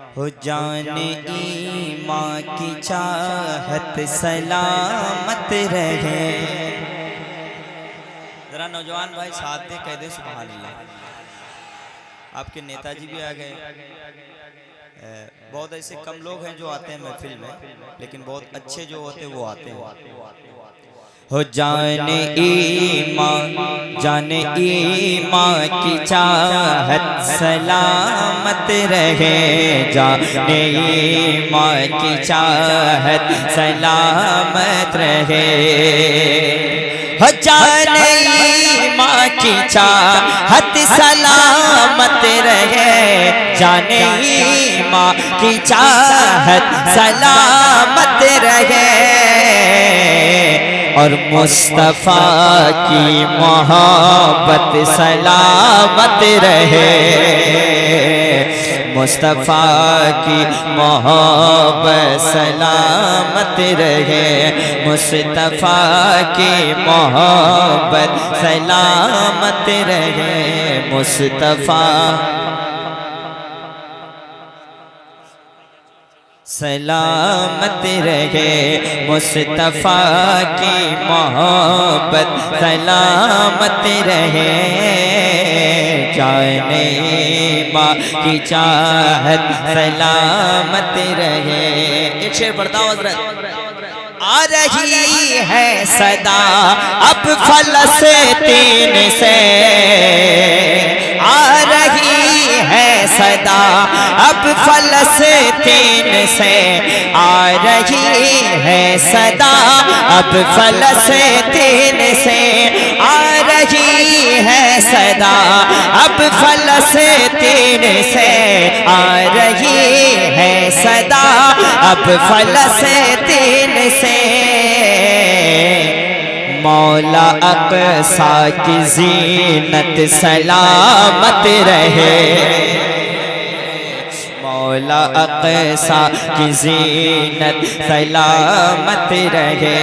हो जाने ईमां की चाहत सलामत रहे। जरा नौजवान भाई साथ दे, कह दे सुभान अल्लाह। आपके नेताजी भी आ गए। बहुत ऐसे कम लोग हैं जो आते हैं महफिल में, लेकिन बहुत अच्छे जो होते हैं वो आते हैं। हो जाने ईमां की चाहत सलामत रहे। जाने ईमां की चाहत सलामत रहे। हो जाने ईमां की चाहत सलामत रहे। जाने ईमां की चाहत सलामत रहे। और मुस्तफ़ा की मोहब्बत सलामत रहे। मुस्तफ़ा की मोहब्बत सलामत रहे। मुस्तफ़ा की मोहब्बत सलामत रहे। मुस्तफ़ा सलामत रहे। मुस्तफ़ा की मोहब्बत सलामत रहे। जाने ईमां की चाहत सलामत रहे। एक शेर पढ़ता हूँ हज़रत। आ रही है सदा अब फलस्तीन से। आ रही है सदा अब फलस्तीन से। आ रही है सदा अब फलस्तीन से। आ रही है सदा अब फलस्तीन से। आ रही है सदा अब फलस्तीन से। मौला अक़सा की ज़ीनत सलामत रहे। मौला अक़सा की ज़ीनत सलामत रहे।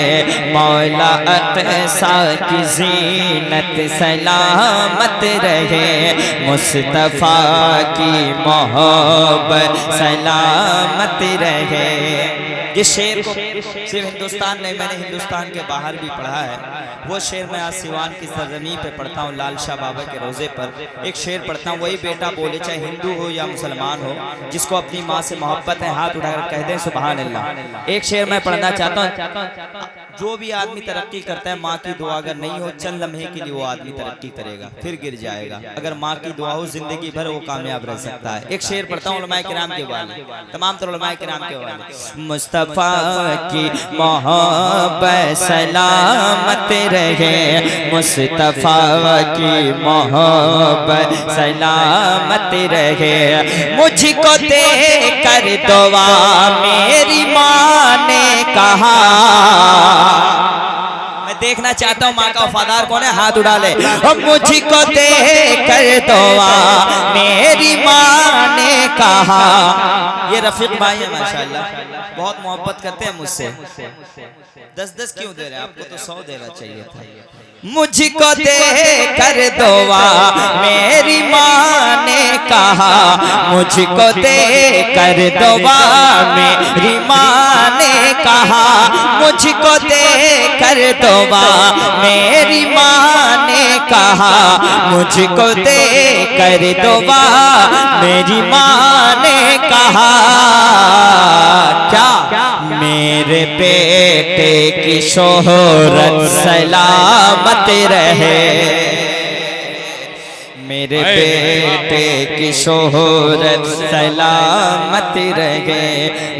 मौला अक़सा की ज़ीनत सलामत रहे। मुस्तफ़ा की मोहब्बत सलामत रहे। ये शेर को सिर्फ हिंदुस्तान नहीं, मैंने हिंदुस्तान के बाहर भी पढ़ा है। वो शेर मैं आज सिवान की सरजमी पे पढ़ता हूँ, लाल शाह बाबा के रोज़े पर एक शेर पढ़ता हूँ। वही बेटा बोले, चाहे हिंदू हो या मुसलमान हो, जिसको अपनी माँ से मोहब्बत है, हाथ उठाकर कह दें सुभान अल्लाह। एक शेर मैं पढ़ना चाहता हूँ। जो भी आदमी तरक्की करता है, माँ की दुआ अगर नहीं हो, चंद लम्हे के लिए वो आदमी तरक्की करेगा, फिर गिर जाएगा। अगर माँ की दुआ हो, जिंदगी भर वो कामयाब रह सकता है। एक शेर पढ़ता हूँ उलमाए किराम के वाले, तमाम तर उलमाए किराम के वाले। मुस्तफ़ा की मोहब्बत सलामत रहे। मुस्तफ़ा की मोहब्बत सलामत रहे। मुझको देकर दुआ मेरी माँ ने कहा। मैं देखना चाहता हूँ माँ का वफादार कौन है, हाथ उठा ले। मुझको देकर दुआ मेरी माँ ने कहा। ये रफीक भाई है माशाल्लाह, बहुत मोहब्बत करते हैं मुझसे। 10-10 क्यों दे रहे हैं, आपको तो 100 देना चाहिए था। मुझको देकर दुआ मेरी माँ ने कहा। मुझको देकर दुआ मेरी माँ ने कहा। मुझको देकर दुआ मेरी माँ ने कहा। मुझको देकर दुआ मेरी माँ ने कहा। क्या मेरे बेटे की शोहरत सलामत रहे। मेरे बेटे की शोहरत सलामत रहे।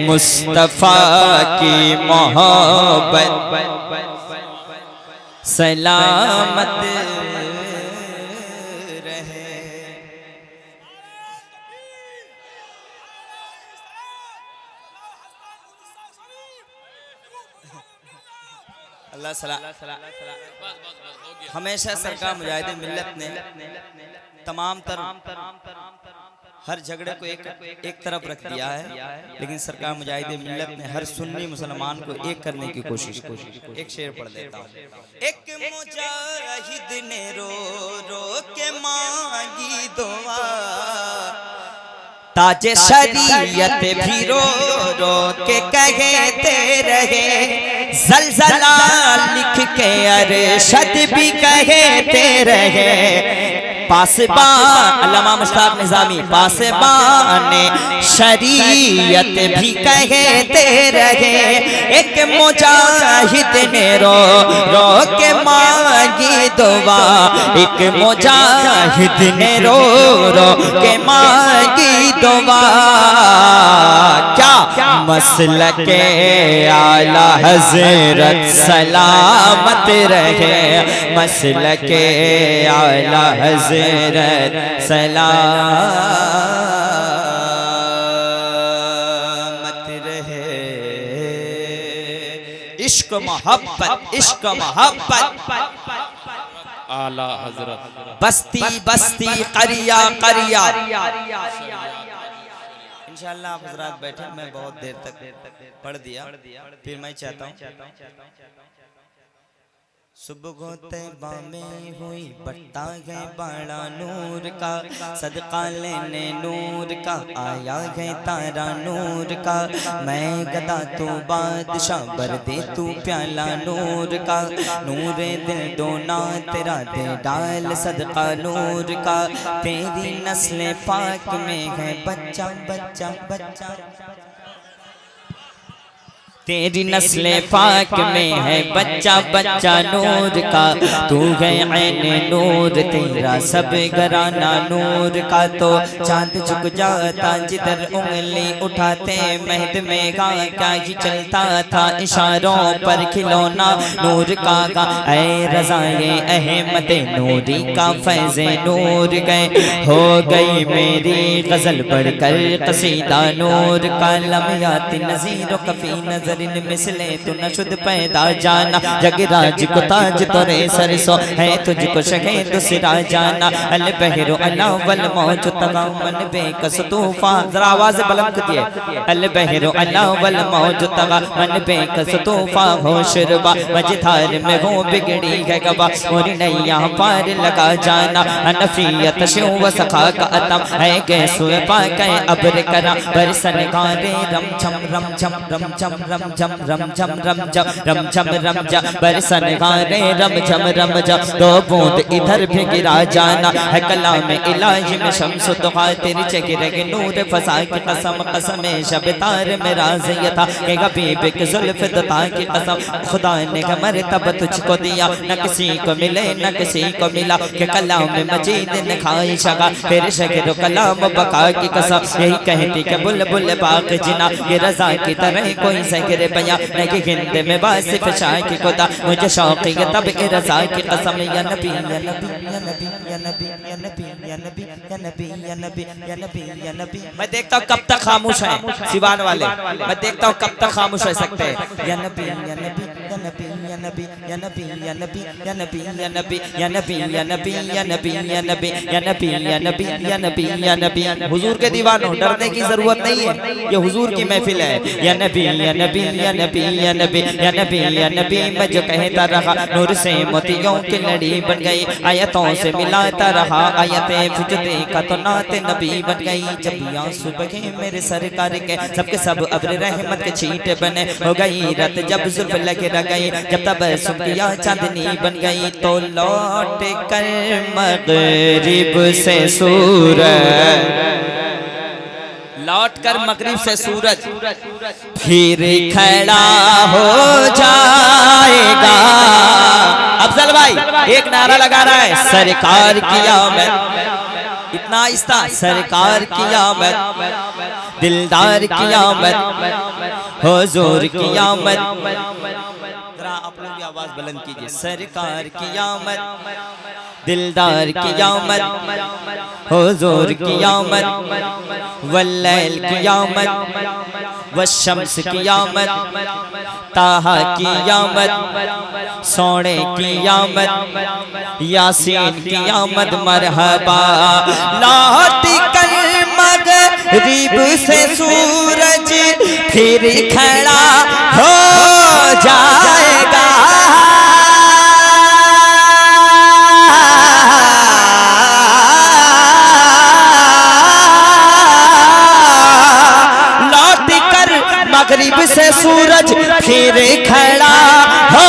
मुस्तफ़ा की मोहब्बत सलामत रहे। अल्लाह सलाम। हमेशा सरकार मुजाहिदीन मिल्लत ने तमाम हर झगड़े को एक तरफ रख दिया है, लेकिन सरकार मुजाहिदीन मिल्लत ने हर सुन्नी मुसलमान को एक करने की कोशिश की। एक शेर पढ़ देता हूँ। एक मुजाहिद ने रो रो के मांगी दुआ, ताजे शरीयत भी रो रो के कहते रहे, जलजला लिख के अरशद भी कहते रहे, पासबान अल्लामा मुश्ताक निज़ामी पासबान शरीयत भी कहते रहे। एक मुजाहिद ने रो रो के मांगी दुआ, एक मुजाहिद ने रो रो के मांगी दुआ। क्या मसलके आला हज़रत सलामत रहे, मसलके आला हज़रत सलामत रहे। इश्क मोहब्बत, इश्क मोहब्बत आला हजरत। बस्ती बस्ती करिया करिया। इंशाअल्लाह आप हजरात बैठे, मैं बहुत देर तक पढ़ दिया, फिर मैं चाहता हूँ सुबह तैबा में हुई बट्टा है बड़ा नूर का, सदका लेने नूर का आया है तारा नूर का। मैं गदा तू बादशाह बर दे तू प्याला नूर का, नूरे दिल डोना तेरा दे डाल सदका नूर का। तेरी नस्ल पाक में है बच्चा बच्चा बच्चा, तेरी नस्ल पाक में है बच्चा बच्चा नूर का। तू है ऐन नूर तेरा सब घराना नूर का। तो चांद झुक जाता जिधर उंगली उठाते, महद में गा क्या ही चलता था इशारों पर खिलौना नूर का। ऐ रज़ाए अहमद नूरी का फैज़े नूर गए, हो गई मेरी गज़ल बढ़कर कसीदा नूर का। लम्याती नज़ीरों कफ़ी नज़र मिसले तू न शुद्ध पैदा जाना, जगराज को ताज तोरे सरसो है तुझको शगे दूसरा जाना। अल बहरो अलावल मौज तगमन बेकस तूफा, जरा आवाज़ बुलंद दिए। अल बहरो अलावल मौज तगमन बेकस तूफा, हो शुरबा मझधार में हो बिगड़ी है गवा, और नैया पार लगा जाना। अनफियत शिव सखा का अतम है गैसु पाके अब्र करा, बरसन गारे रम झम रम झम रम झम रम झम रम झम रम झम रम झम रम झम, बरसन गारे रम झम रम झम। दो बूंद इधर भी गिरा जाना है कलाम इलाही में शम्स दुआ, तेरी चगिरे नूर फसा की कसम कसम शबतार में राज़ ये था कि हबीब की जुल्फ दता की कसम। खुदा ने मरतबा तुझको दिया, न किसी को मिले न किसी को मिला, कि कलाम मजीद ने खाई शगा तेरे शगर कलाम बका की कसम। यही कहती कि बुलबुल बाग जिना, ये रज़ा की तरह कोई सगर बया नहीं हिंद में वासिफ शाह की खुदा। मुझे शौक है तब ए रज़ा की कसम। या नबी या नबी या नबी या नबी या नबी या नबी या नबी या नबी या नबी या नबी। मैं देखता हूँ कब तक खामोश है सिवान वाले, मैं देखता हूँ कब तक खामोश रह सकते हैं। या नबी या नबी या नबी या नबी या नबी या नबी या नबी या नबी या नबी या नबी या नबी या नबी या नबी या नबी या नबी या नबी। हुजूर के दीवानों डरने की जरूरत नहीं है, ये हुजूर की महफिल है। या नबी या नबी या नबी या नबी या नबी या नबी, मैं जो कहता रहा नूर से मोतियों की लड़ी बन गई, आयतों से मिलाता रहा आयतें फिजते का तो नाते नबी बन गई। जब आंसू बहे मेरे सरकार के सबके सब अब्र रहमत के छींटे बने, हो गई रात जब जुल्फ लगे रह गई, जब तबस्सुम किया चांदनी बन गई। तो लौट कर मगरिब से सूरज, लौट कर मगरिब से सूरज फिर खड़ा हो जाएगा। अफजल भाई एक नारा लगा रहा है, सरकार की आमद, इतना आहिस्ता, सरकार की आमद, दिलदार की आमद, हुजूर की आमद। आप लोग भी आवाज बुलंद कीजिए। सरकार की आमद, दिलदार की आमद, हुजूर की आमद, वल्लैल की आमद, वशम्स की आमद, ताहा की आमद, सोने की आमद, यासीन की आमद। मरहबा लौट कर मगरिब से सूरज फिर खड़ा हो जाएगा। मगरिब से सूरज फिर खड़ा हो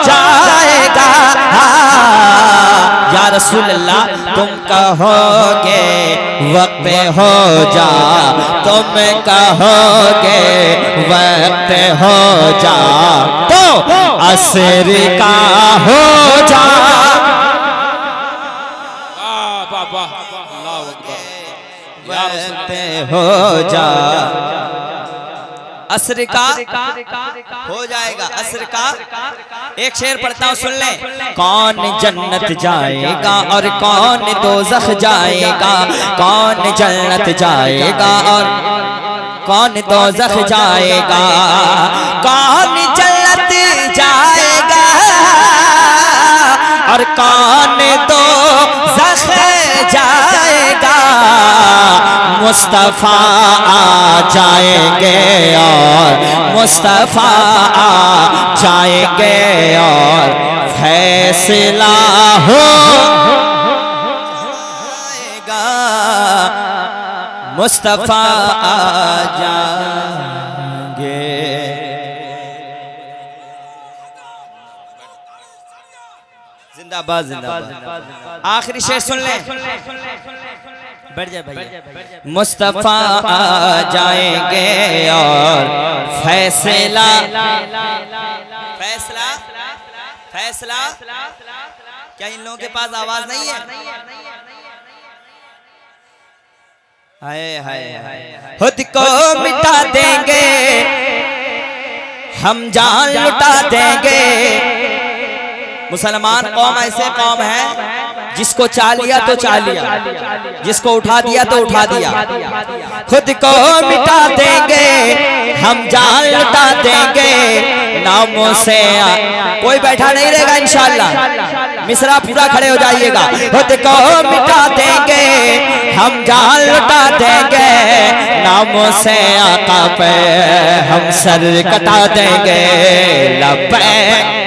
जाएगा। या रसूल अल्लाह तुम कहोगे वक्त हो जा, तुम कहोगे वक्त हो जा, तो असर का हो जा। वाह वाह अल्लाह अकबर। वक्त हो जा, असर का हो जाएगा, असर का। एक शेर पढ़ता हूँ, सुन ले। कौन जन्नत जाएगा और कौन दोज़ख जाएगा, कौन जन्नत जाएगा और कौन दोज़ख जाएगा, कौन जन्नत जाएगा और कौन दोज़ख जाएगा। मुस्तफ़ा आ जाएंगे और मुस्तफ़ा आ जाएंगे और फैसला हो जाएगा। मुस्तफ़ा आ जाएंगे। जिंदाबाद जिंदाबाद। आखिरी शेर सुन ले, बैठ जाए भैया। मुस्तफ़ा आ जाएंगे और फैसला फैसला फैसला। क्या इन लोगों के पास आवाज नहीं है? हाय हाय हाय। खुद को मिटा देंगे हम, जान लुटा देंगे। मुसलमान कौम ऐसे कौम है जिसको चा लिया तो चा लिया, जिसको उठा दिया तो उठा दिया। खुद को मिटा देंगे हम, जान लुटा देंगे। नामों से कोई बैठा नहीं रहेगा इंशाअल्लाह। मिसरा पूरा खड़े हो जाइएगा। खुद को मिटा देंगे हम, जान लुटा देंगे। नामों से आका पे हम सर कटा देंगे। लब्बैक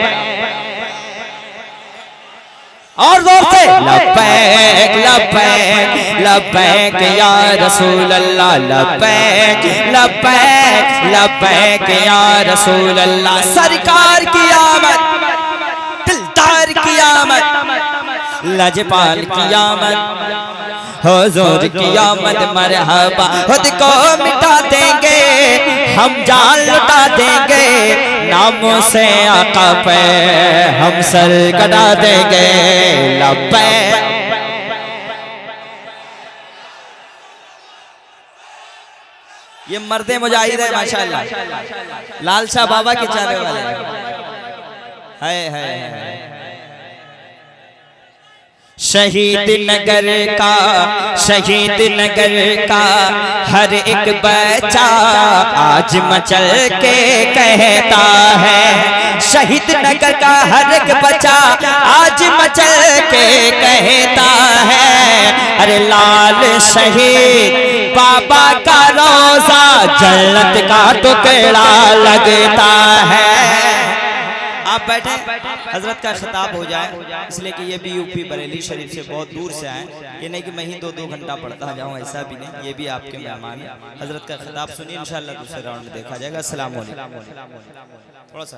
और जोर से लब्बैक लब्बैक लब्बैक या रसूल अल्लाह। लब्बैक लब्बैक लब्बैक या रसूल अल्लाह। सरकार की आमद, दिलदार की आमद, लजपाल की आमद, हुजूर की आमद मरहबा। खुद को मिटा देंगे हम, जान लुटा देंगे। नामों से आका पे हम सर कटा देंगे। लब्बैक। ये मर्दे मुजाहिद है माशाअल्लाह, लाल शाह बाबा के चाहने वाले है। शहीद नगर का, शहीद नगर का हर एक बच्चा आज मचल के कहता है। शहीद नगर का हर एक बच्चा आज मचल के कहता है। अरे लाल शहीद बाबा का रोजा जन्नत का टुकड़ा लगता है। आप बैठे, हजरत का खिताब हो जाए, इसलिए कि ये भी यूपी बरेली शरीफ से बहुत दूर से आए। ये नहीं कि मैं ही 2-2 घंटा पढ़ता जाऊँ, ऐसा भी नहीं। ये भी आपके मेहमान है। हजरत का खिताब सुनिए, इंशाअल्लाह दूसरे राउंड में देखा जाएगा। अस्सलाम वालेकुम। थोड़ा सा